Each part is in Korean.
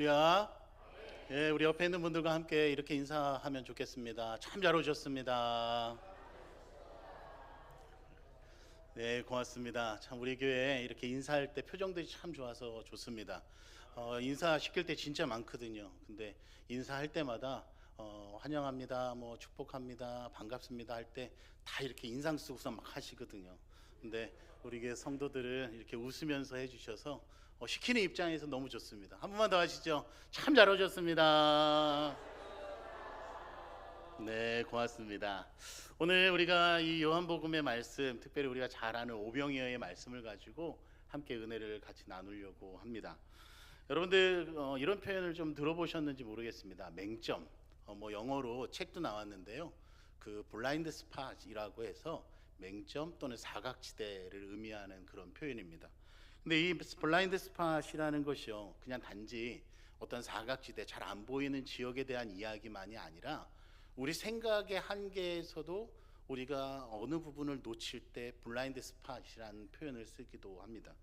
할렐루야. 예, 우리 옆에 있는 분들과 함께 이렇게 인사하면 좋겠습니다. 참 잘 오셨습니다. 네, 고맙습니다. 참 우리 교회 이렇게 인사할 때 표정들이 참 좋아서 좋습니다. 인사 시킬 때 진짜 많거든요. 근데 인사할 때마다 환영합니다, 뭐 축복합니다, 반갑습니다 할 때 다 이렇게 인상 쓰고서 막 하시거든요. 근데 우리 교회 성도들은 이렇게 웃으면서 해주셔서 시키는 입장에서 너무 좋습니다. 한 번만 더 하시죠. 참 잘 오셨습니다. 네, 고맙습니다. 오늘 우리가 이 요한복음의 말씀, 특별히 우리가 잘 아는 오병이어의 말씀을 가지고 함께 은혜를 같이 나누려고 합니다. 여러분들 이런 표현을 좀 들어보셨는지 모르겠습니다. 맹점, 뭐 영어로 책도 나왔는데요. 그 블라인드 스팟이라고 해서 맹점 또는 사각지대를 의미하는 그런 표현입니다. 근데 이 블라인드 스팟이라는 것이요, 그냥 단지 어떤 사각지대, 잘 안 보이는 지역에 대한 이야기만이 아니라 우리 생각의 한계에서도 우리가 어느 부분을 놓칠 때 블라인드 스팟이라는 표현을 쓰기도 합니다.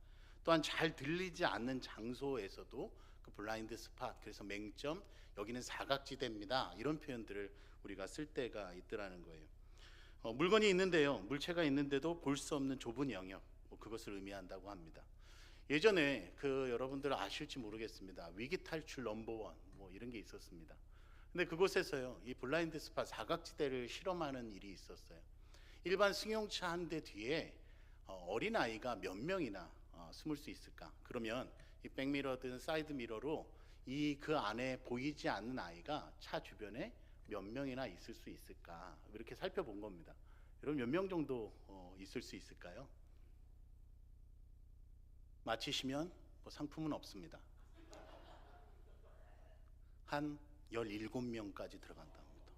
또한 잘 들리지 않는 장소에서도 그 블라인드 스팟, 그래서 맹점, 여기는 사각지대입니다, 이런 표현들을 우리가 쓸 때가 있더라는 거예요. 물건이 있는데요, 물체가 있는데도 볼 수 없는 좁은 영역, 그것을 의미한다고 합니다. 예전에 여러분들 아실지 모르겠습니다. 위기 탈출 넘버원 뭐 이런 게 있었습니다. 근데 그곳에서요, 이 블라인드 스팟 사각지대를 실험하는 일이 있었어요. 일반 승용차 한 대 뒤에 어린 아이가 몇 명이나 숨을 수 있을까? 그러면 이 백미러든 사이드 미러로 그 안에 보이지 않는 아이가 차 주변에 몇 명이나 있을 수 있을까? 이렇게 살펴본 겁니다. 여러분 몇 명 정도 있을 수 있을까요? 맞히시면 뭐 상품은 없습니다. 한 17명까지 들어간다고 합니다.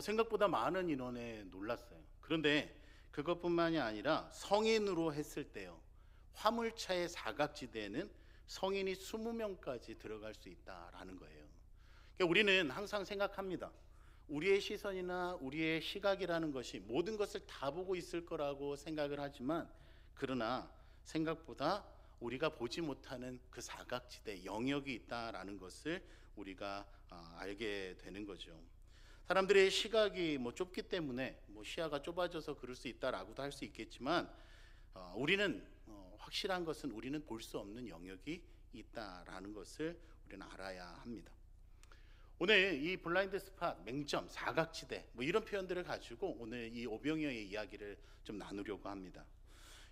생각보다 많은 인원에 놀랐어요. 그런데 그것뿐만이 아니라 성인으로 했을 때요, 화물차의 사각지대에는 성인이 20명까지 들어갈 수 있다라는 거예요. 그러니까 우리는 항상 생각합니다. 우리의 시선이나 우리의 시각이라는 것이 모든 것을 다 보고 있을 거라고 생각을 하지만, 그러나 생각보다 우리가 보지 못하는 그 사각지대 영역이 있다라는 것을 우리가 알게 되는 거죠. 사람들의 시각이 좁기 때문에 시야가 좁아져서 그럴 수 있다라고도 할 수 있겠지만, 우리는 확실한 것은 우리는 볼 수 없는 영역이 있다라는 것을 우리는 알아야 합니다. 오늘 이 블라인드 스팟, 맹점, 사각지대 이런 표현들을 가지고 오늘 이 오병이어의 이야기를 좀 나누려고 합니다.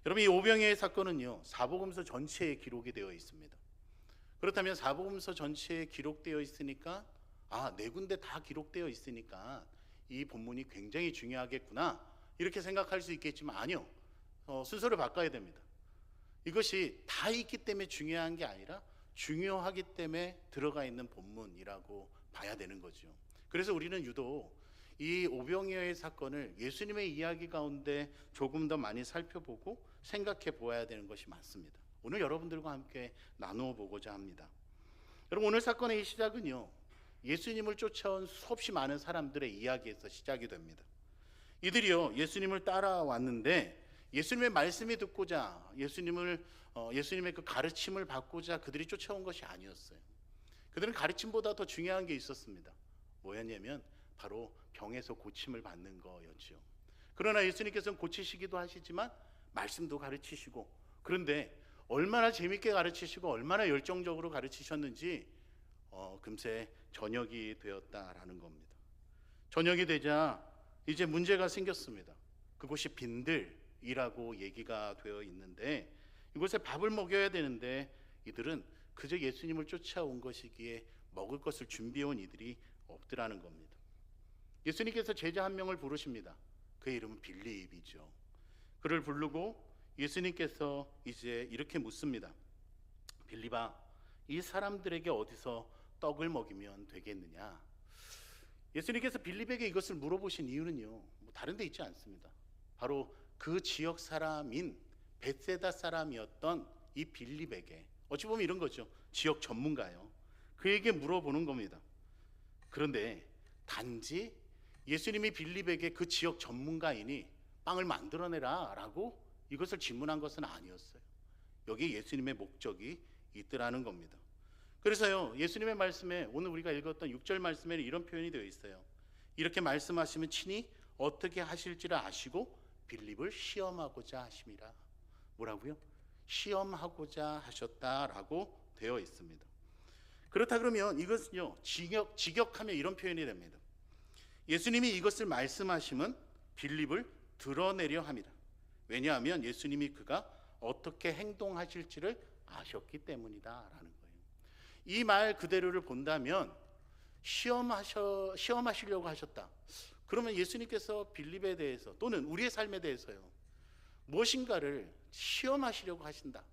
여러분, 이 오병이어의 사건은요, 사복음서 전체에 기록이 되어 있습니다. 그렇다면 사복음서 전체에 기록되어 있으니까, 네 군데 다 기록되어 있으니까 이 본문이 굉장히 중요하겠구나, 이렇게 생각할 수 있겠지만 아니요. 순서를 바꿔야 됩니다. 이것이 다 있기 때문에 중요한 게 아니라 중요하기 때문에 들어가 있는 본문이라고 봐야 되는 거죠. 그래서 우리는 유독 이 오병이어의 사건을 예수님의 이야기 가운데 조금 더 많이 살펴보고 생각해 보아야 되는 것이 맞습니다. 오늘 여러분들과 함께 나누어 보고자 합니다. 여러분, 오늘 사건의 시작은요, 예수님을 쫓아온 수없이 많은 사람들의 이야기에서 시작이 됩니다. 이들이요, 예수님을 따라왔는데 예수님의 말씀이 듣고자, 예수님의 그 가르침을 받고자 그들이 쫓아온 것이 아니었어요. 그들은 가르침보다 더 중요한 게 있었습니다. 뭐였냐면 바로 병에서 고침을 받는 거였죠. 그러나 예수님께서는 고치시기도 하시지만 말씀도 가르치시고, 그런데 얼마나 재밌게 가르치시고 얼마나 열정적으로 가르치셨는지 금세 저녁이 되었다라는 겁니다. 저녁이 되자 이제 문제가 생겼습니다. 그곳이 빈들이라고 얘기가 되어 있는데, 이곳에 밥을 먹여야 되는데 이들은 그저 예수님을 쫓아온 것이기에 먹을 것을 준비해온 이들이 없더라는 겁니다. 예수님께서 제자 한 명을 부르십니다. 그의 이름은 빌립이죠. 그를 부르고 예수님께서 이제 이렇게 묻습니다. 빌립아, 이 사람들에게 어디서 떡을 먹이면 되겠느냐? 예수님께서 빌립에게 이것을 물어보신 이유는요, 다른 데 있지 않습니다. 바로 그 지역 사람인 벳세다 사람이었던 이 빌립에게, 어찌 보면 이런 거죠, 지역 전문가요, 그에게 물어보는 겁니다. 그런데 단지 예수님이 빌립에게 그 지역 전문가이니 빵을 만들어내라 라고 이것을 질문한 것은 아니었어요. 여기에 예수님의 목적이 있더라는 겁니다. 그래서요, 예수님의 말씀에 오늘 우리가 읽었던 6절 말씀에는 이런 표현이 되어 있어요. 이렇게 말씀하시면 친히 어떻게 하실지를 아시고 빌립을 시험하고자 하심이라. 뭐라고요? 시험하고자 하셨다라고 되어 있습니다. 그렇다 그러면 이것은요, 직역하면 이런 표현이 됩니다. 예수님이 이것을 말씀하시면 빌립을 드러내려 합니다. 왜냐하면 예수님이 그가 어떻게 행동하실지를 아셨기 때문이다라는 거예요. 이 말 그대로를 본다면 시험하시려고 하셨다. 그러면 예수님께서 빌립에 대해서 또는 우리의 삶에 대해서요, 무엇인가를 시험하시려고 하신다.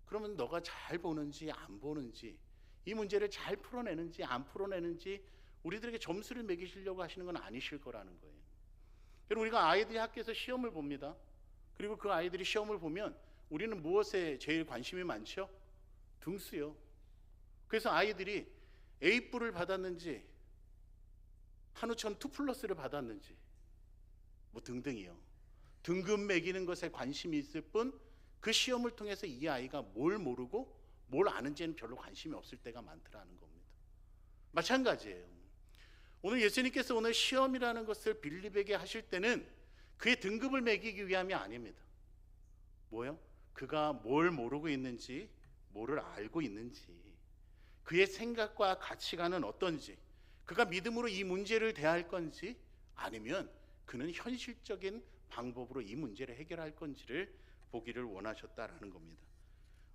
그러면 너가 잘 보는지 안 보는지, 이 문제를 잘 풀어내는지 안 풀어내는지 우리들에게 점수를 매기시려고 하시는 건 아니실 거라는 거예요. 여러분, 우리가 아이들이 학교에서 시험을 봅니다. 그리고 그 아이들이 시험을 보면 우리는 무엇에 제일 관심이 많죠? 등수요. 그래서 아이들이 A뿔을 받았는지 한우천 2+를 받았는지 뭐 등등이요. 등급 매기는 것에 관심이 있을 뿐 그 시험을 통해서 이 아이가 뭘 모르고 뭘 아는지는 별로 관심이 없을 때가 많더라는 겁니다. 마찬가지예요. 오늘 예수님께서 오늘 시험이라는 것을 빌립에게 하실 때는 그의 등급을 매기기 위함이 아닙니다. 뭐요? 그가 뭘 모르고 있는지, 뭐를 알고 있는지, 그의 생각과 가치관은 어떤지, 그가 믿음으로 이 문제를 대할 건지, 아니면 그는 현실적인 방법으로 이 문제를 해결할 건지를 보기를 원하셨다라는 겁니다.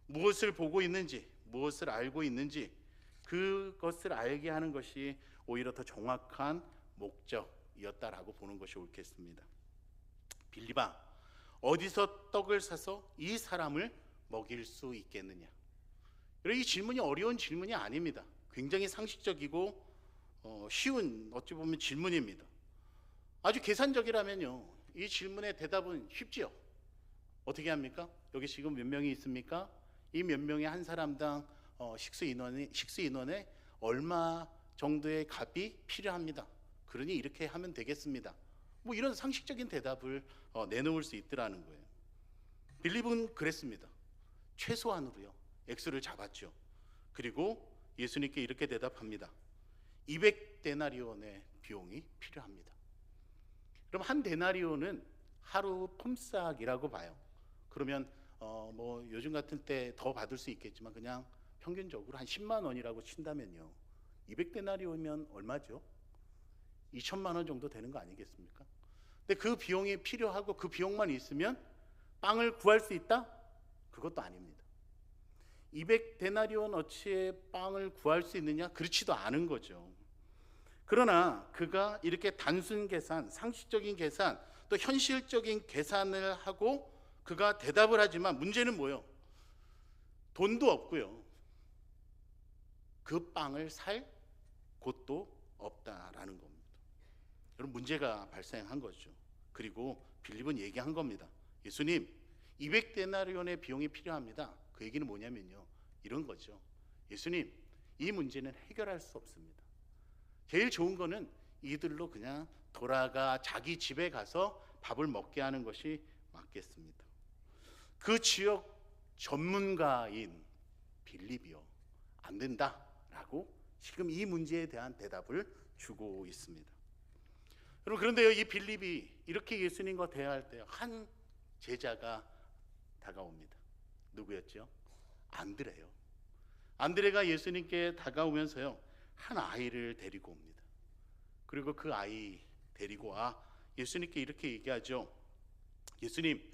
무엇을 보고 있는지, 무엇을 알고 있는지, 그것을 알게 하는 것이 오히려 더 정확한 목적이었다라고 보는 것이 옳겠습니다. 빌립아, 어디서 떡을 사서 이 사람을 먹일 수 있겠느냐? 이 질문이 어려운 질문이 아닙니다. 굉장히 상식적이고 쉬운, 어찌 보면 질문입니다. 아주 계산적이라면요, 이 질문의 대답은 쉽지요. 어떻게 합니까? 여기 지금 몇 명이 있습니까? 이 몇 명의 한 사람당 식수 인원에 얼마 정도의 값이 필요합니다. 그러니 이렇게 하면 되겠습니다. 뭐 이런 상식적인 대답을 내놓을 수 있더라는 거예요. 빌립은 그랬습니다. 최소한으로요, 액수를 잡았죠. 그리고 예수님께 이렇게 대답합니다. 200데나리온의 비용이 필요합니다. 그럼 한 데나리온은 하루 품삯이라고 봐요. 그러면 뭐 요즘 같은 때 더 받을 수 있겠지만 그냥 평균적으로 한 10만 원이라고 친다면요, 200데나리온이면 얼마죠? 2천만 원 정도 되는 거 아니겠습니까? 근데 그 비용이 필요하고 그 비용만 있으면 빵을 구할 수 있다? 그것도 아닙니다. 200데나리온 어치의 빵을 구할 수 있느냐? 그렇지도 않은 거죠. 그러나 그가 이렇게 단순 계산, 상식적인 계산, 또 현실적인 계산을 하고 그가 대답을 하지만 문제는 뭐예요? 돈도 없고요, 그 빵을 살 곳도 없다라는 겁니다. 여러분, 문제가 발생한 거죠. 그리고 빌립은 얘기한 겁니다. 예수님, 200데나리온의 비용이 필요합니다. 그 얘기는 뭐냐면요, 이런 거죠. 예수님, 이 문제는 해결할 수 없습니다. 제일 좋은 거는 이들로 그냥 돌아가 자기 집에 가서 밥을 먹게 하는 것이 맞겠습니다. 그 지역 전문가인 빌립이요, 안 된다라고 지금 이 문제에 대한 대답을 주고 있습니다. 여러분, 그런데요, 이 빌립이 이렇게 예수님과 대화할 때 한 제자가 다가옵니다. 누구였죠? 안드레요. 안드레가 예수님께 다가오면서요, 한 아이를 데리고 옵니다. 그리고 그 아이 데리고 와 예수님께 이렇게 얘기하죠. 예수님,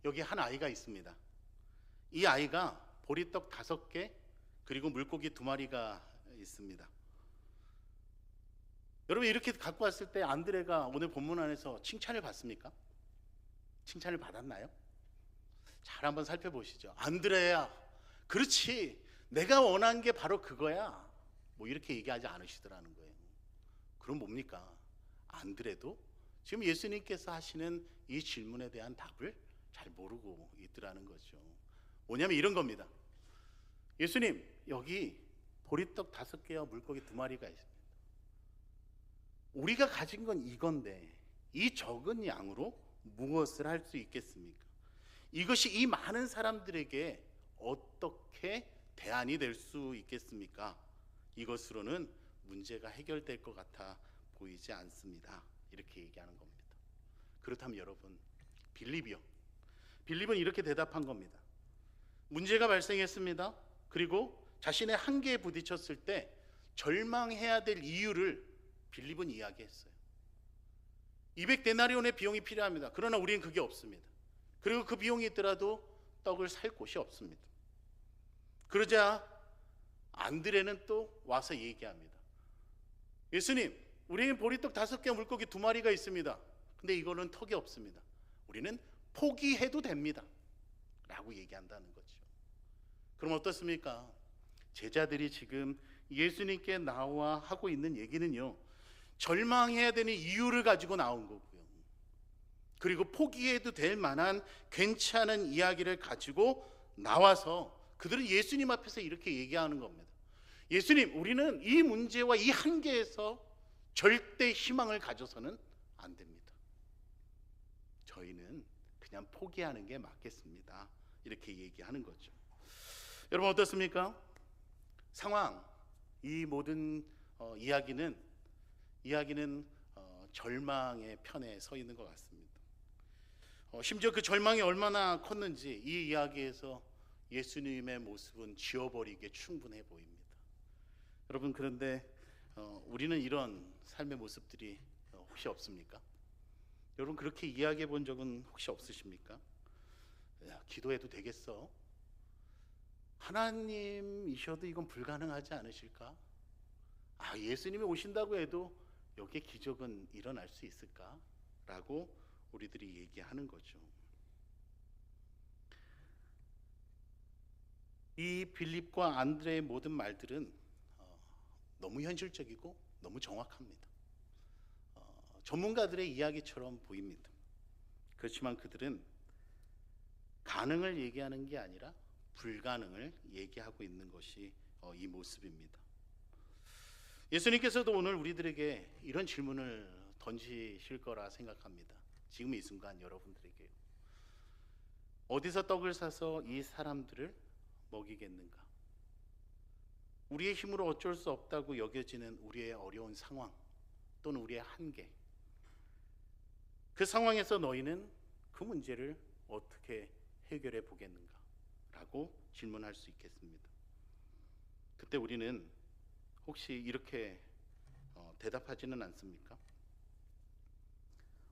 여기 한 아이가 있습니다. 이 아이가 보리떡 5개 그리고 물고기 2마리가 있습니다. 여러분, 이렇게 갖고 왔을 때 안드레가 오늘 본문 안에서 칭찬을 받습니까? 칭찬을 받았나요? 잘 한번 살펴보시죠. 안드레야, 그렇지, 내가 원한 게 바로 그거야, 뭐 이렇게 얘기하지 않으시더라는 거예요. 그럼 뭡니까? 안드레도 지금 예수님께서 하시는 이 질문에 대한 답을 잘 모르고 있더라는 거죠. 뭐냐면 이런 겁니다. 예수님, 여기 보리떡 5개와 물고기 2마리가 있습니다. 우리가 가진 건 이건데 이 적은 양으로 무엇을 할 수 있겠습니까? 이것이 이 많은 사람들에게 어떻게 대안이 될 수 있겠습니까? 이것으로는 문제가 해결될 것 같아 보이지 않습니다. 이렇게 얘기하는 겁니다. 그렇다면 여러분, 빌립은 이렇게 대답한 겁니다. 문제가 발생했습니다. 그리고 자신의 한계에 부딪혔을 때 절망해야 될 이유를 빌립은 이야기했어요. 200데나리온의 비용이 필요합니다. 그러나 우리는 그게 없습니다. 그리고 그 비용이 있더라도 떡을 살 곳이 없습니다. 그러자 안드레는 또 와서 얘기합니다. 예수님, 우리는 보리떡 5개, 물고기 2마리가 있습니다. 근데 이거는 턱이 없습니다. 우리는 포기해도 됩니다. 라고 얘기한다는 거죠. 그럼 어떻습니까? 제자들이 지금 예수님께 나와 하고 있는 얘기는요, 절망해야 되는 이유를 가지고 나온 거고요, 그리고 포기해도 될 만한 괜찮은 이야기를 가지고 나와서 그들은 예수님 앞에서 이렇게 얘기하는 겁니다. 예수님, 우리는 이 문제와 이 한계에서 절대 희망을 가져서는 안 됩니다. 저희는 그냥 포기하는 게 맞겠습니다. 이렇게 얘기하는 거죠. 여러분 어떻습니까? 상황, 이 모든 이야기는 절망의 편에 서 있는 것 같습니다. 심지어 그 절망이 얼마나 컸는지 이 이야기에서 예수님의 모습은 지워버리기에 충분해 보입니다. 여러분, 그런데 우리는 이런 삶의 모습들이 혹시 없습니까? 여러분, 그렇게 이야기해 본 적은 혹시 없으십니까? 야, 기도해도 되겠어? 하나님이셔도 이건 불가능하지 않으실까? 예수님이 오신다고 해도 여기에 기적은 일어날 수 있을까? 라고 우리들이 얘기하는 거죠. 이 빌립과 안드레의 모든 말들은 너무 현실적이고 너무 정확합니다. 전문가들의 이야기처럼 보입니다. 그렇지만 그들은 가능을 얘기하는 게 아니라 불가능을 얘기하고 있는 것이 이 모습입니다. 예수님께서도 오늘 우리들에게 이런 질문을 던지실 거라 생각합니다. 지금 이 순간 여러분들에게 어디서 떡을 사서 이 사람들을 먹이겠는가? 우리의 힘으로 어쩔 수 없다고 여겨지는 우리의 어려운 상황 또는 우리의 한계, 그 상황에서 너희는 그 문제를 어떻게 해결해 보겠는가? 라고 질문할 수 있겠습니다. 그때 우리는 혹시 이렇게 대답하지는 않습니까?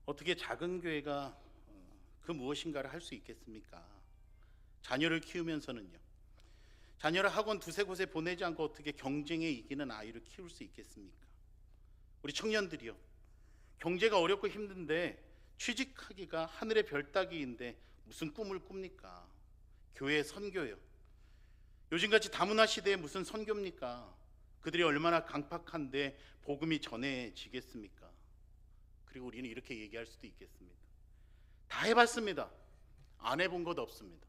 어떻게 작은 교회가 그 무엇인가를 할 수 있겠습니까? 자녀를 키우면서는요, 자녀를 학원 2-3곳에 보내지 않고 어떻게 경쟁에 이기는 아이를 키울 수 있겠습니까? 우리 청년들이요, 경제가 어렵고 힘든데 취직하기가 하늘의 별 따기인데 무슨 꿈을 꿉니까? 교회 선교요, 요즘같이 다문화 시대에 무슨 선교입니까? 그들이 얼마나 강팍한데 복음이 전해지겠습니까? 그리고 우리는 이렇게 얘기할 수도 있겠습니다. 다 해봤습니다. 안 해본 것 없습니다.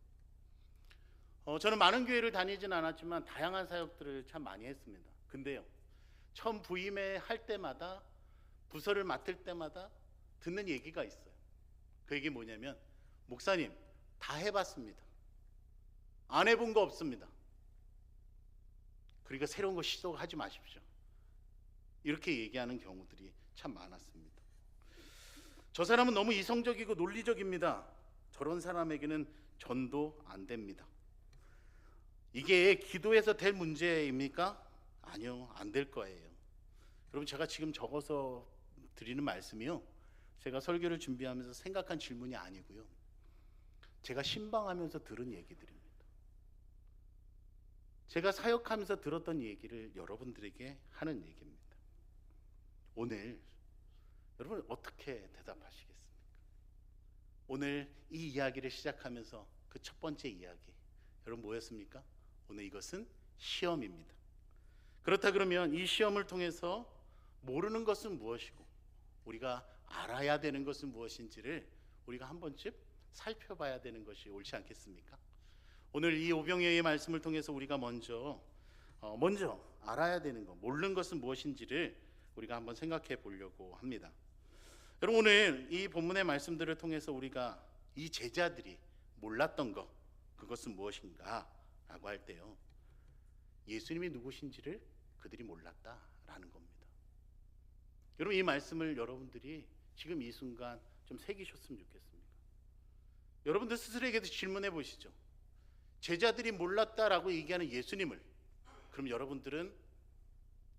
저는 많은 교회를 다니진 않았지만 다양한 사역들을 참 많이 했습니다. 근데요, 처음 부임할 때마다, 부서를 맡을 때마다 듣는 얘기가 있어요. 그 얘기 뭐냐면, 목사님, 다 해봤습니다. 안 해본 거 없습니다. 그러니까 새로운 거 시도하지 마십시오. 이렇게 얘기하는 경우들이 참 많았습니다. 저 사람은 너무 이성적이고 논리적입니다. 저런 사람에게는 전도 안 됩니다. 이게 기도해서 될 문제입니까? 아니요, 안 될 거예요. 여러분, 제가 지금 적어서 드리는 말씀이요, 제가 설교를 준비하면서 생각한 질문이 아니고요, 제가 신방하면서 들은 얘기들입니다. 제가 사역하면서 들었던 얘기를 여러분들에게 하는 얘기입니다. 오늘 여러분 어떻게 대답하시겠습니까? 오늘 이 이야기를 시작하면서 그 첫 번째 이야기, 여러분 뭐였습니까? 오늘 이것은 시험입니다. 그렇다 그러면 이 시험을 통해서 모르는 것은 무엇이고 우리가 알아야 되는 것은 무엇인지를 우리가 한 번쯤 살펴봐야 되는 것이 옳지 않겠습니까? 오늘 이 오병이어의 말씀을 통해서 우리가 먼저 알아야 되는 것, 모르는 것은 무엇인지를 우리가 한번 생각해 보려고 합니다. 여러분, 오늘 이 본문의 말씀들을 통해서 우리가 이 제자들이 몰랐던 것, 그것은 무엇인가 라고 할 때요, 예수님이 누구신지를 그들이 몰랐다라는 겁니다. 여러분, 이 말씀을 여러분들이 지금 이 순간 좀 새기셨으면 좋겠습니다. 여러분들 스스로에게도 질문해 보시죠. 제자들이 몰랐다라고 얘기하는 예수님을 그럼 여러분들은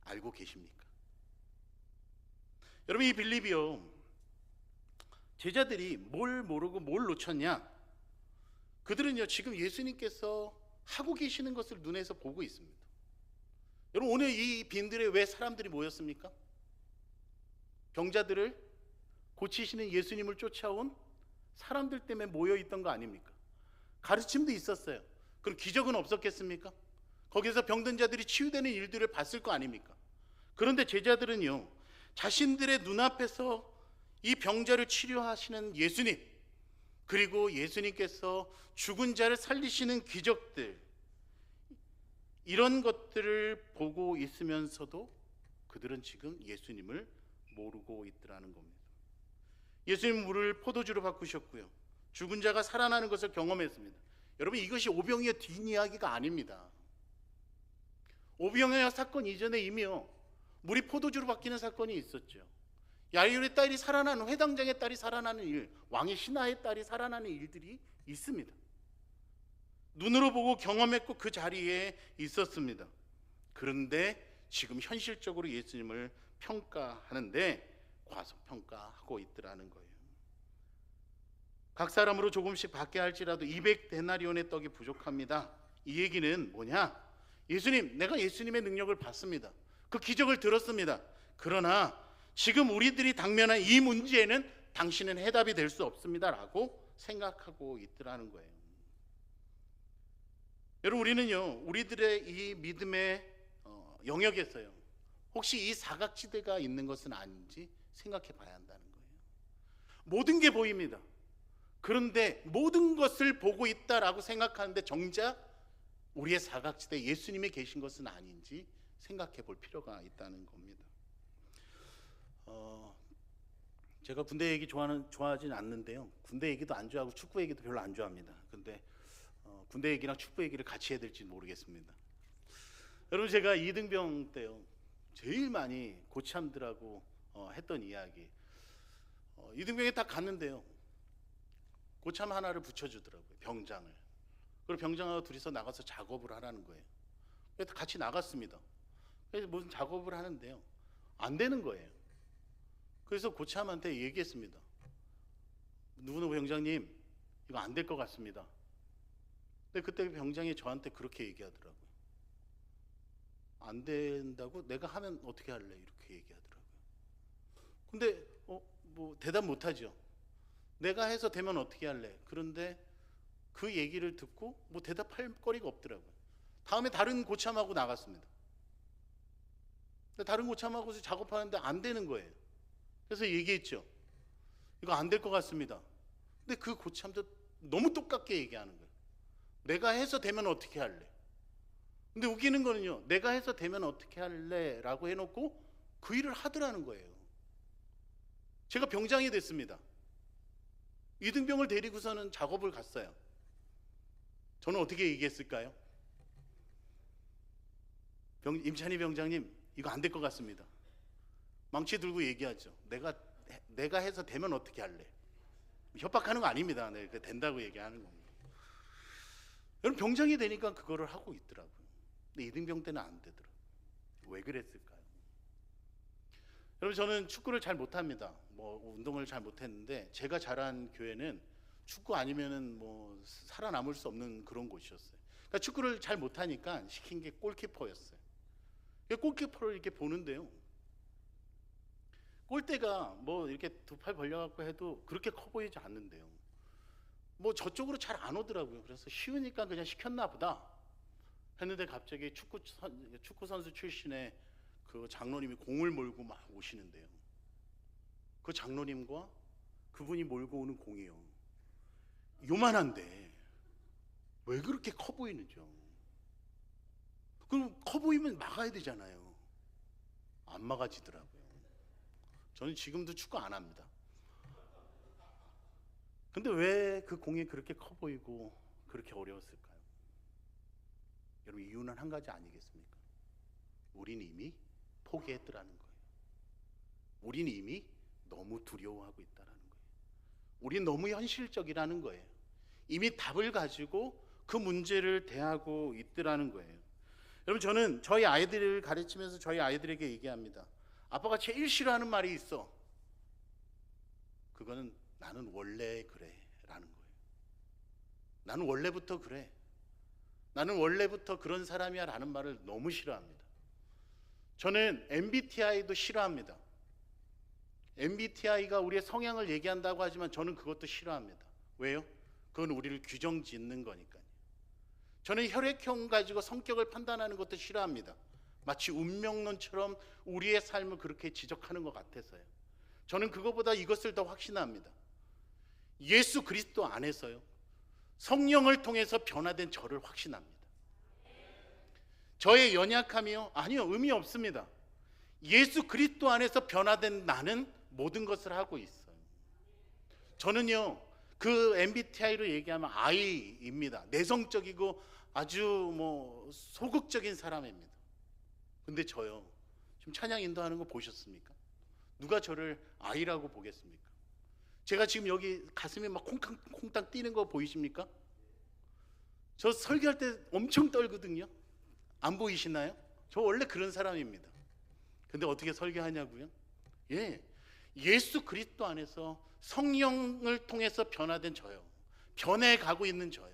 알고 계십니까? 여러분, 이 빌립이요, 제자들이 뭘 모르고 뭘 놓쳤냐? 그들은요, 지금 예수님께서 하고 계시는 것을 눈에서 보고 있습니다. 여러분, 오늘 이 빈들에 왜 사람들이 모였습니까? 병자들을 고치시는 예수님을 쫓아온 사람들 때문에 모여 있던 거 아닙니까? 가르침도 있었어요. 그럼 기적은 없었겠습니까? 거기서 병든 자들이 치유되는 일들을 봤을 거 아닙니까? 그런데 제자들은요, 자신들의 눈앞에서 이 병자를 치료하시는 예수님, 그리고 예수님께서 죽은 자를 살리시는 기적들, 이런 것들을 보고 있으면서도 그들은 지금 예수님을 모르고 있더라는 겁니다. 예수님 물을 포도주로 바꾸셨고요, 죽은 자가 살아나는 것을 경험했습니다. 여러분, 이것이 오병이어 뒷이야기가 아닙니다. 오병이어 사건 이전에 이미요, 물이 포도주로 바뀌는 사건이 있었죠. 야이로의 딸이 살아나는, 회당장의 딸이 살아나는 일, 왕의 신하의 딸이 살아나는 일들이 있습니다. 눈으로 보고 경험했고 그 자리에 있었습니다. 그런데 지금 현실적으로 예수님을 평가하는데 과소평가하고 있더라는 거예요. 각 사람으로 조금씩 받게 할지라도 200데나리온의 떡이 부족합니다. 이 얘기는 뭐냐? 예수님, 내가 예수님의 능력을 봤습니다. 그 기적을 들었습니다. 그러나 지금 우리들이 당면한 이 문제에는 당신은 해답이 될 수 없습니다라고 생각하고 있더라는 거예요. 여러분, 우리는요, 우리들의 이 믿음의 영역에서요, 혹시 이 사각지대가 있는 것은 아닌지 생각해 봐야 한다는 거예요. 모든 게 보입니다. 그런데 모든 것을 보고 있다라고 생각하는데 정작 우리의 사각지대 예수님이 계신 것은 아닌지 생각해 볼 필요가 있다는 겁니다. 제가 군대 얘기 좋아하진 않는데요, 군대 얘기도 안 좋아하고 축구 얘기도 별로 안 좋아합니다. 근데 군대 얘기랑 축구 얘기를 같이 해야 될지 모르겠습니다. 여러분, 제가 이등병 때요, 제일 많이 고참들하고 했던 이야기, 이등병에 딱 갔는데요, 고참 하나를 붙여주더라고요, 병장을. 그리고 병장하고 둘이서 나가서 작업을 하라는 거예요. 그래서 같이 나갔습니다. 그래서 무슨 작업을 하는데요, 안 되는 거예요. 그래서 고참한테 얘기했습니다. 누구누구 병장님, 이거 안 될 것 같습니다. 근데 그때 병장이 저한테 그렇게 얘기하더라고요. 안 된다고? 내가 하면 어떻게 할래? 이렇게 얘기하더라고요. 근데 뭐 대답 못하죠. 내가 해서 되면 어떻게 할래? 그런데 그 얘기를 듣고 뭐 대답할 거리가 없더라고요. 다음에 다른 고참하고 나갔습니다. 다른 고참하고 작업하는데 안 되는 거예요. 그래서 얘기했죠. 이거 안 될 것 같습니다. 근데 그 고참도 너무 똑같게 얘기하는 거예요. 내가 해서 되면 어떻게 할래? 근데 웃기는 거는요, 내가 해서 되면 어떻게 할래? 라고 해놓고 그 일을 하더라는 거예요. 제가 병장이 됐습니다. 이등병을 데리고서는 작업을 갔어요. 저는 어떻게 얘기했을까요? 임찬희 병장님, 이거 안 될 것 같습니다. 망치 들고 얘기하죠. 내가 해서 되면 어떻게 할래? 협박하는 거 아닙니다. 네, 된다고 얘기하는 겁니다. 여러분, 병장이 되니까 그거를 하고 있더라고요. 근데 이등병 때는 안 되더라고요. 왜 그랬을까요? 여러분, 저는 축구를 잘 못합니다. 뭐 운동을 잘 못했는데 제가 자란 교회는 축구 아니면은 뭐 살아남을 수 없는 그런 곳이었어요. 그러니까 축구를 잘 못하니까 시킨 게 골키퍼였어요. 골키퍼를 이렇게 보는데요, 골대가 뭐 이렇게 두 팔 벌려갖고 해도 그렇게 커 보이지 않는데요, 뭐 저쪽으로 잘 안 오더라고요. 그래서 쉬우니까 그냥 시켰나 보다 했는데 갑자기 축구 선수 출신의 그 장로님이 공을 몰고 막 오시는데요, 그 장로님과 그분이 몰고 오는 공이요, 요만한데 왜 그렇게 커 보이는지요. 그럼 커 보이면 막아야 되잖아요. 안 막아지더라고요. 저는 지금도 축구 안 합니다. 근데 왜 그 공이 그렇게 커 보이고 그렇게 어려웠을까요? 여러분, 이유는 한 가지 아니겠습니까? 우린 이미 포기했더라는 거예요. 우린 이미 너무 두려워하고 있다라는 거예요. 우린 너무 현실적이라는 거예요. 이미 답을 가지고 그 문제를 대하고 있더라는 거예요. 여러분, 저는 저희 아이들을 가르치면서 저희 아이들에게 얘기합니다. 아빠가 제일 싫어하는 말이 있어. 그거는 나는 원래 그래 라는 거예요. 나는 원래부터 그래. 나는 원래부터 그런 사람이야 라는 말을 너무 싫어합니다. 저는 MBTI도 싫어합니다. MBTI가 우리의 성향을 얘기한다고 하지만 저는 그것도 싫어합니다. 왜요? 그건 우리를 규정 짓는 거니까요. 저는 혈액형 가지고 성격을 판단하는 것도 싫어합니다. 마치 운명론처럼 우리의 삶을 그렇게 지적하는 것 같아서요. 저는 그것보다 이것을 더 확신합니다. 예수 그리스도 안에서요, 성령을 통해서 변화된 저를 확신합니다. 저의 연약함이요? 아니요, 의미 없습니다. 예수 그리스도 안에서 변화된 나는 모든 것을 하고 있어요. 저는요, 그 MBTI로 얘기하면 I입니다. 내성적이고 아주 소극적인 사람입니다. 근데 저요, 지금 찬양 인도하는 거 보셨습니까? 누가 저를 I라고 보겠습니까? 제가 지금 여기 가슴이 막 콩땅 뛰는 거 보이십니까? 저 설교할 때 엄청 떨거든요. 안 보이시나요? 저 원래 그런 사람입니다. 근데 어떻게 설교하냐고요? 예수 그리스도 안에서 성령을 통해서 변화된 저요, 변해가고 있는 저요,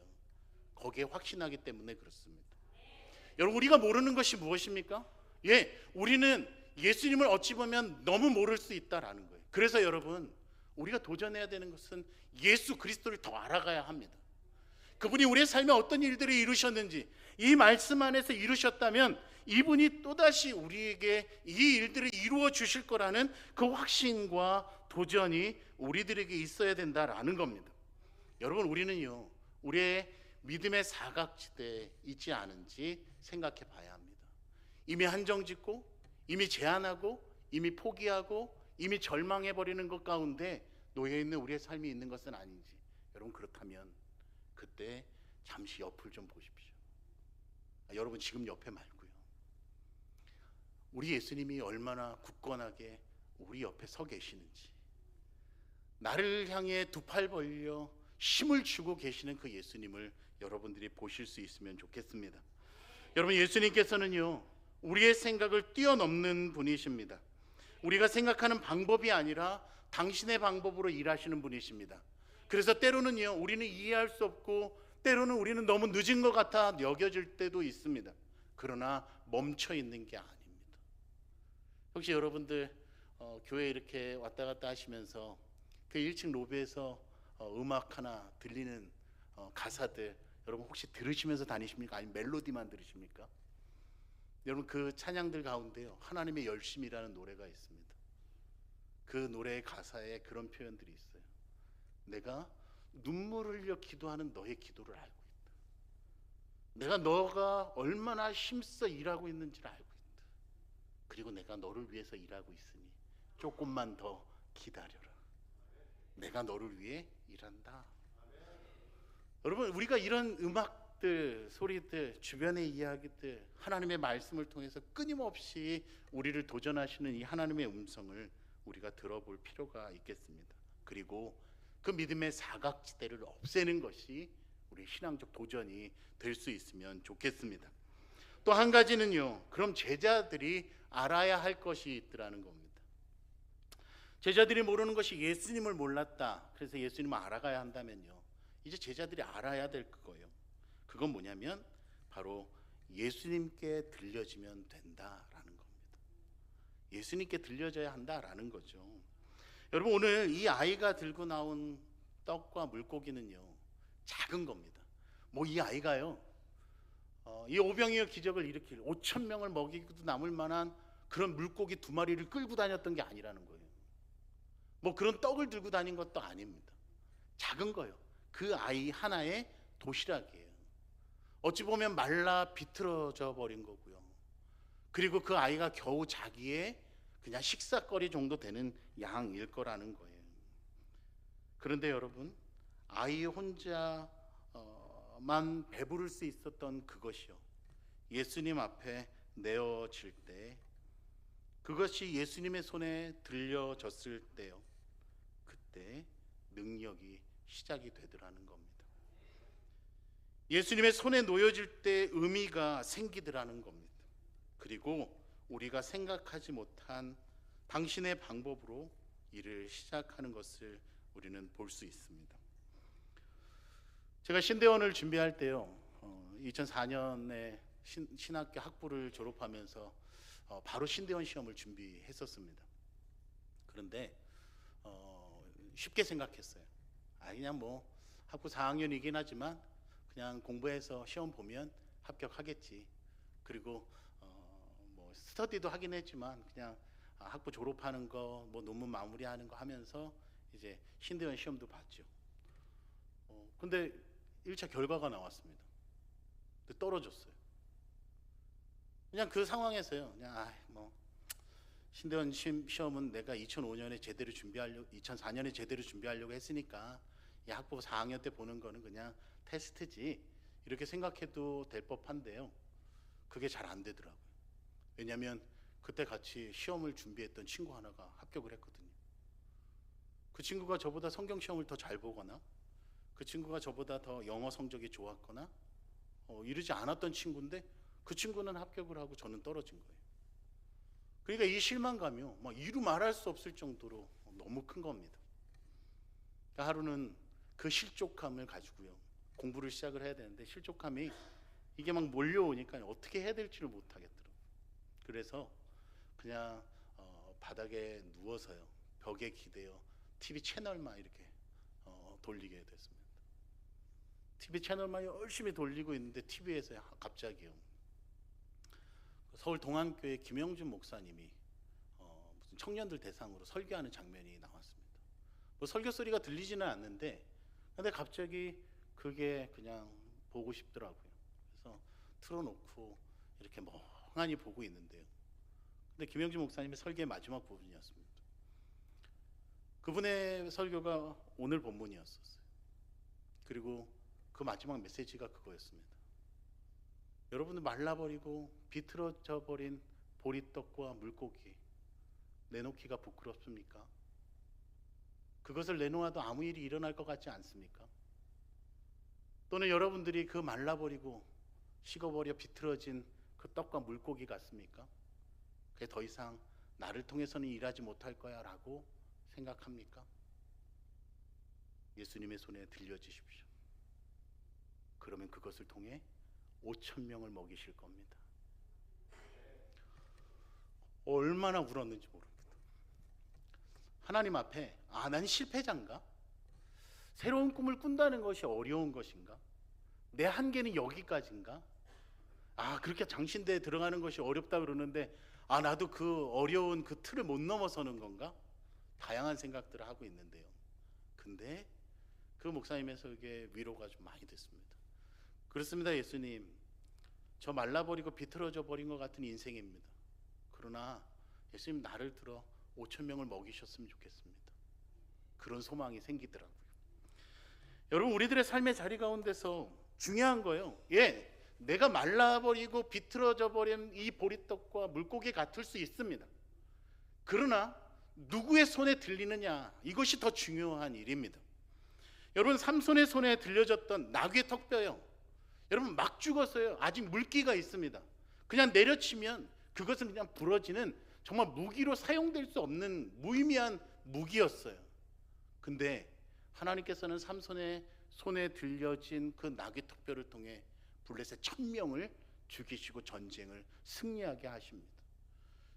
거기에 확신하기 때문에 그렇습니다. 여러분, 우리가 모르는 것이 무엇입니까? 우리는 예수님을 어찌 보면 너무 모를 수 있다라는 거예요. 그래서 여러분, 우리가 도전해야 되는 것은 예수 그리스도를 더 알아가야 합니다. 그분이 우리의 삶에 어떤 일들을 이루셨는지, 이 말씀 안에서 이루셨다면 이분이 또다시 우리에게 이 일들을 이루어 주실 거라는 그 확신과 도전이 우리들에게 있어야 된다라는 겁니다. 여러분, 우리는요, 우리의 믿음의 사각지대에 있지 않은지 생각해 봐야 합니다. 이미 한정짓고, 이미 제한하고, 이미 포기하고, 이미 절망해버리는 것 가운데 놓여있는 우리의 삶이 있는 것은 아닌지, 여러분, 그렇다면 그때 잠시 옆을 좀 보십시오. 여러분, 지금 옆에 말고요, 우리 예수님이 얼마나 굳건하게 우리 옆에 서 계시는지, 나를 향해 두 팔 벌려 힘을 주고 계시는 그 예수님을 여러분들이 보실 수 있으면 좋겠습니다. 여러분, 예수님께서는요, 우리의 생각을 뛰어넘는 분이십니다. 우리가 생각하는 방법이 아니라 당신의 방법으로 일하시는 분이십니다. 그래서 때로는요, 우리는 이해할 수 없고, 때로는 우리는 너무 늦은 것 같아 여겨질 때도 있습니다. 그러나 멈춰 있는 게 아닙니다. 혹시 여러분들 교회 이렇게 왔다 갔다 하시면서 그 1층 로비에서 음악 하나 들리는 가사들 여러분 혹시 들으시면서 다니십니까? 아니면 멜로디만 들으십니까? 여러분, 그 찬양들 가운데요, 하나님의 열심이라는 노래가 있습니다. 그 노래의 가사에 그런 표현들이 있어요. 내가 눈물을 흘려 기도하는 너의 기도를 알고 있다. 내가 너가 얼마나 힘써 일하고 있는지를 알고 있다. 그리고 내가 너를 위해서 일하고 있으니 조금만 더 기다려라. 내가 너를 위해 일한다. 여러분, 우리가 이런 음악들, 소리들, 주변의 이야기들, 하나님의 말씀을 통해서 끊임없이 우리를 도전하시는 이 하나님의 음성을 우리가 들어볼 필요가 있겠습니다. 그리고 그 믿음의 사각지대를 없애는 것이 우리 신앙적 도전이 될 수 있으면 좋겠습니다. 또 한 가지는요, 그럼 제자들이 알아야 할 것이 있더라는 겁니다. 제자들이 모르는 것이 예수님을 몰랐다, 그래서 예수님을 알아가야 한다면요, 이제 제자들이 알아야 될 거예요. 그건 뭐냐면 바로 예수님께 들려지면 된다라는 겁니다. 예수님께 들려져야 한다라는 거죠. 여러분, 오늘 이 아이가 들고 나온 떡과 물고기는요, 작은 겁니다. 이 아이가요, 이 오병이어 기적을 일으킬 5천 명을 먹이고도 남을 만한 그런 물고기 2마리를 끌고 다녔던 게 아니라는 거예요. 그런 떡을 들고 다닌 것도 아닙니다. 작은 거예요. 그 아이 하나의 도시락이에요. 어찌 보면 말라 비틀어져 버린 거고요. 그리고 그 아이가 겨우 자기의 그냥 식사거리 정도 되는 양일 거라는 거예요. 그런데 여러분, 아이 혼자만 배부를 수 있었던 그것이요, 예수님 앞에 내어질 때, 그것이 예수님의 손에 들려졌을 때요, 그때 능력이 시작이 되더라는 겁니다. 예수님의 손에 놓여질 때 의미가 생기더라는 겁니다. 그리고 우리가 생각하지 못한 당신의 방법으로 일을 시작하는 것을 우리는 볼 수 있습니다. 제가 신대원을 준비할 때요, 2004년에 신학교 학부를 졸업하면서 바로 신대원 시험을 준비했었습니다. 그런데 쉽게 생각했어요. 그냥 뭐 학부 4학년이긴 하지만 그냥 공부해서 시험 보면 합격하겠지. 그리고 뭐 스터디도 하긴 했지만 그냥 학부 졸업하는 거, 뭐 논문 마무리하는 거 하면서 이제 신대원 시험도 봤죠. 근데 1차 결과가 나왔습니다. 근데 떨어졌어요. 그냥 그 상황에서요, 그냥 뭐 신대원 시험은 내가 2005년에 제대로 준비하려고, 2004년에 제대로 준비하려고 했으니까 이 학부 4학년 때 보는 거는 그냥 테스트지, 이렇게 생각해도 될 법한데요, 그게 잘 안 되더라고요. 왜냐하면 그때 같이 시험을 준비했던 친구 하나가 합격을 했거든요. 그 친구가 저보다 성경 시험을 더 잘 보거나, 그 친구가 저보다 더 영어 성적이 좋았거나 이러지 않았던 친구인데 그 친구는 합격을 하고 저는 떨어진 거예요. 그러니까 이 실망감이요, 막 이루 말할 수 없을 정도로 너무 큰 겁니다. 그러니까 하루는 그 실족감을 가지고요, 공부를 시작을 해야 되는데 실족감이 이게 막 몰려오니까 어떻게 해야 될지를 못하겠더라고요. 그래서 그냥 바닥에 누워서요, 벽에 기대어 TV 채널만 이렇게 돌리게 됐습니다. TV 채널만 열심히 돌리고 있는데 TV에서 갑자기요, 서울 동안교회 김영준 목사님이 무슨 청년들 대상으로 설교하는 장면이 나왔습니다. 뭐 설교 소리가 들리지는 않는데 근데 갑자기 그게 그냥 보고 싶더라고요. 그래서 틀어놓고 이렇게 멍하니 보고 있는데요, 근데 김영준 목사님의 설교의 마지막 부분이었습니다. 그분의 설교가 오늘 본문이었었어요. 그리고 그 마지막 메시지가 그거였습니다. 여러분들 말라버리고 비틀어져 버린 보리떡과 물고기 내놓기가 부끄럽습니까? 그것을 내놓아도 아무 일이 일어날 것 같지 않습니까? 또는 여러분들이 그 말라버리고 식어버려 비틀어진 그 떡과 물고기 같습니까? 그게 더 이상 나를 통해서는 일하지 못할 거야 라고 생각합니까? 예수님의 손에 들려주십시오. 그러면 그것을 통해 5,000명을 먹이실 겁니다. 얼마나 울었는지 모릅니다. 하나님 앞에 난 실패자인가? 새로운 꿈을 꾼다는 것이 어려운 것인가? 내 한계는 여기까지인가? 그렇게 장신대에 들어가는 것이 어렵다 그러는데 나도 그 어려운 그 틀을 못 넘어서는 건가? 다양한 생각들을 하고 있는데요, 근데 그 목사님의 설교에 위로가 좀 많이 됐습니다. 그렇습니다. 예수님, 저 말라버리고 비틀어져 버린 것 같은 인생입니다. 그러나 예수님, 나를 들어 5,000명을 먹이셨으면 좋겠습니다. 그런 소망이 생기더라고요. 여러분, 우리들의 삶의 자리 가운데서 중요한 거예요. 내가 말라버리고 비틀어져 버린 이 보리떡과 물고기 같을 수 있습니다. 그러나 누구의 손에 들리느냐, 이것이 더 중요한 일입니다. 여러분, 삼손의 손에 들려졌던 나귀의 턱뼈요, 여러분 막 죽었어요. 아직 물기가 있습니다. 그냥 내려치면 그것은 그냥 부러지는 정말 무기로 사용될 수 없는 무의미한 무기였어요. 근데 하나님께서는 삼손의 손에 들려진 그 나귀 턱뼈를 통해 블레셋 1,000명을 죽이시고 전쟁을 승리하게 하십니다.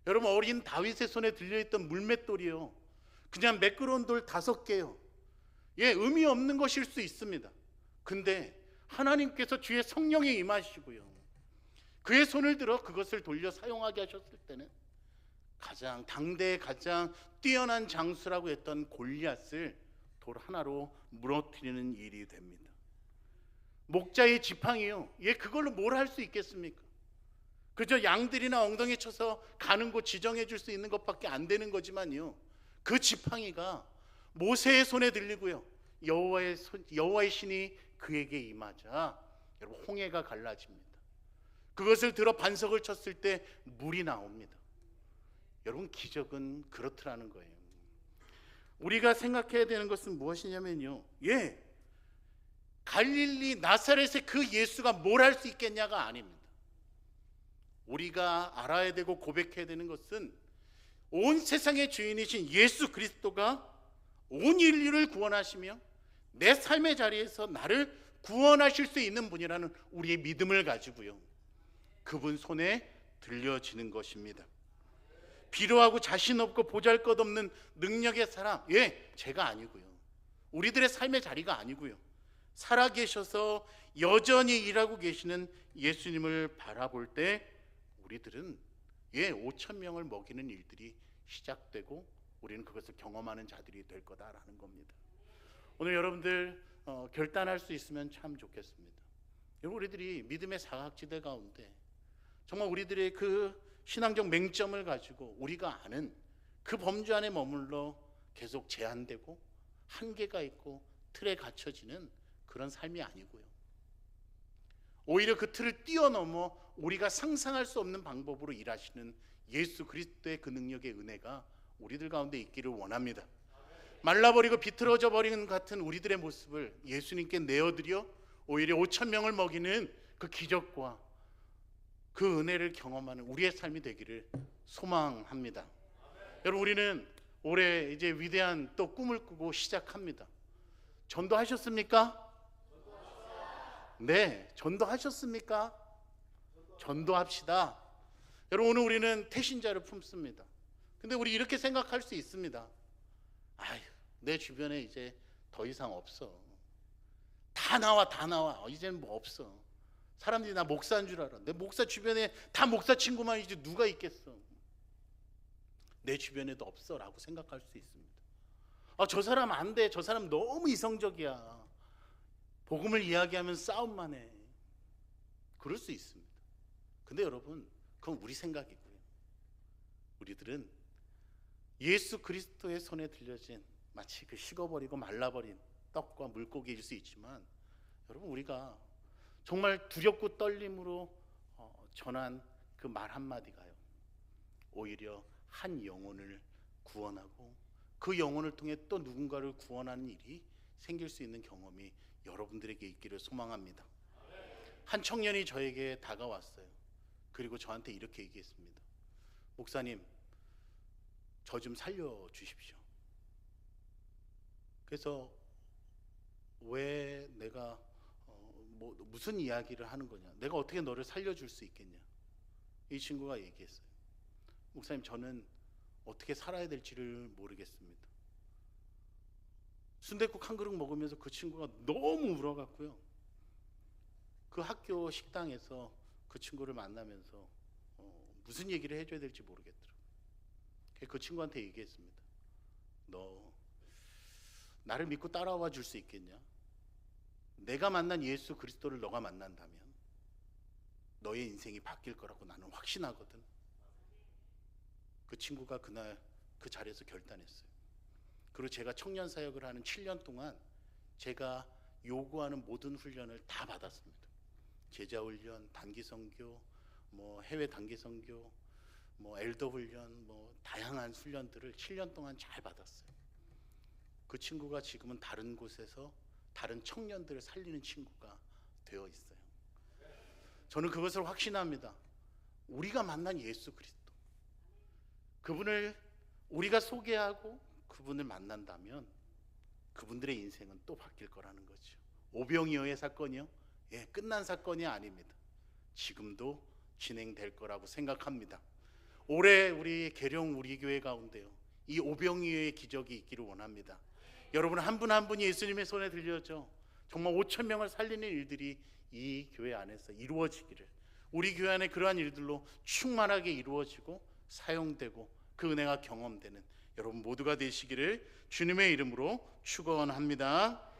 여러분, 어린 다윗의 손에 들려있던 물맷돌이요, 그냥 매끄러운 돌 5개요. 의미 없는 것일 수 있습니다. 근데 하나님께서 주의 성령에 임하시고요, 그의 손을 들어 그것을 돌려 사용하게 하셨을 때는 당대의 가장 뛰어난 장수라고 했던 골리앗을 돌 하나로 무너뜨리는 일이 됩니다. 목자의 지팡이요, 그걸로 뭘 할 수 있겠습니까? 그저 양들이나 엉덩이 쳐서 가는 곳 지정해 줄 수 있는 것밖에 안 되는 거지만요, 그 지팡이가 모세의 손에 들리고요, 여호와의 신이 그에게 임하자 여러분 홍해가 갈라집니다. 그것을 들어 반석을 쳤을 때 물이 나옵니다. 여러분, 기적은 그렇더라는 거예요. 우리가 생각해야 되는 것은 무엇이냐면요, 갈릴리 나사렛의 그 예수가 뭘 할 수 있겠냐가 아닙니다. 우리가 알아야 되고 고백해야 되는 것은 온 세상의 주인이신 예수 그리스도가 온 인류를 구원하시며 내 삶의 자리에서 나를 구원하실 수 있는 분이라는 우리의 믿음을 가지고요, 그분 손에 들려지는 것입니다. 비료하고 자신 없고 보잘것없는 능력의 사람, 제가 아니고요, 우리들의 삶의 자리가 아니고요, 살아계셔서 여전히 일하고 계시는 예수님을 바라볼 때 우리들은 5,000명을 먹이는 일들이 시작되고 우리는 그것을 경험하는 자들이 될 거다라는 겁니다. 오늘 여러분들 결단할 수 있으면 참 좋겠습니다. 여러분, 우리들이 믿음의 사각지대 가운데 정말 우리들의 그 신앙적 맹점을 가지고 우리가 아는 그 범주 안에 머물러 계속 제한되고 한계가 있고 틀에 갇혀지는 그런 삶이 아니고요, 오히려 그 틀을 뛰어넘어 우리가 상상할 수 없는 방법으로 일하시는 예수 그리스도의 그 능력의 은혜가 우리들 가운데 있기를 원합니다. 말라버리고 비틀어져 버리는 같은 우리들의 모습을 예수님께 내어드려 오히려 5,000명을 먹이는 그 기적과 그 은혜를 경험하는 우리의 삶이 되기를 소망합니다. 여러분, 우리는 올해 이제 위대한 또 꿈을 꾸고 시작합니다. 전도하셨습니까? 네, 전도하셨습니까? 전도합시다. 여러분, 오늘 우리는 태신자를 품습니다. 근데 우리 이렇게 생각할 수 있습니다. 아유, 내 주변에 이제 더 이상 없어. 다 나와. 이제는 뭐 없어. 사람들이 나 목사인 줄 알아. 내 목사 주변에 다 목사 친구만 이제 누가 있겠어. 내 주변에도 없어 라고 생각할 수 있습니다. 저 사람 안 돼. 저 사람 너무 이성적이야. 복음을 이야기하면 싸움만 해. 그럴 수 있습니다. 근데 여러분, 그건 우리 생각이고요. 우리들은 예수 그리스도의 손에 들려진 마치 그 식어버리고 말라버린 떡과 물고기일 수 있지만, 여러분, 우리가 정말 두렵고 떨림으로 전한 그 말 한마디가요, 오히려 한 영혼을 구원하고 그 영혼을 통해 또 누군가를 구원하는 일이 생길 수 있는 경험이 여러분들에게 있기를 소망합니다. 한 청년이 저에게 다가왔어요. 그리고 저한테 이렇게 얘기했습니다. 목사님, 저 좀 살려주십시오. 그래서 왜 내가 무슨 이야기를 하는 거냐, 내가 어떻게 너를 살려줄 수 있겠냐. 이 친구가 얘기했어요. 목사님, 저는 어떻게 살아야 될지를 모르겠습니다. 순댓국 한 그릇 먹으면서 그 친구가 너무 울어갔고요, 그 학교 식당에서 그 친구를 만나면서 무슨 얘기를 해줘야 될지 모르겠더라고요. 그 친구한테 얘기했습니다. 너 나를 믿고 따라와 줄 수 있겠냐? 내가 만난 예수 그리스도를 너가 만난다면 너의 인생이 바뀔 거라고 나는 확신하거든. 그 친구가 그날 그 자리에서 결단했어요. 그리고 제가 청년 사역을 하는 7년 동안 제가 요구하는 모든 훈련을 다 받았습니다. 제자 훈련, 단기 선교, 해외 단기 선교, 엘더 훈련, 다양한 훈련들을 7년 동안 잘 받았어요. 그 친구가 지금은 다른 곳에서 다른 청년들을 살리는 친구가 되어 있어요. 저는 그것을 확신합니다. 우리가 만난 예수 그리스도, 그분을 우리가 소개하고 그분을 만난다면 그분들의 인생은 또 바뀔 거라는 거죠. 오병이어의 사건이요, 끝난 사건이 아닙니다. 지금도 진행될 거라고 생각합니다. 올해 우리 계룡 우리 교회 가운데요, 이 오병이어의 기적이 있기를 원합니다. 여러분 한 분 한 분이 예수님의 손에 들려져 정말 5,000명을 살리는 일들이 이 교회 안에서 이루어지기를, 우리 교회 안에 그러한 일들로 충만하게 이루어지고 사용되고 그 은혜가 경험되는 여러분 모두가 되시기를 주님의 이름으로 축원합니다.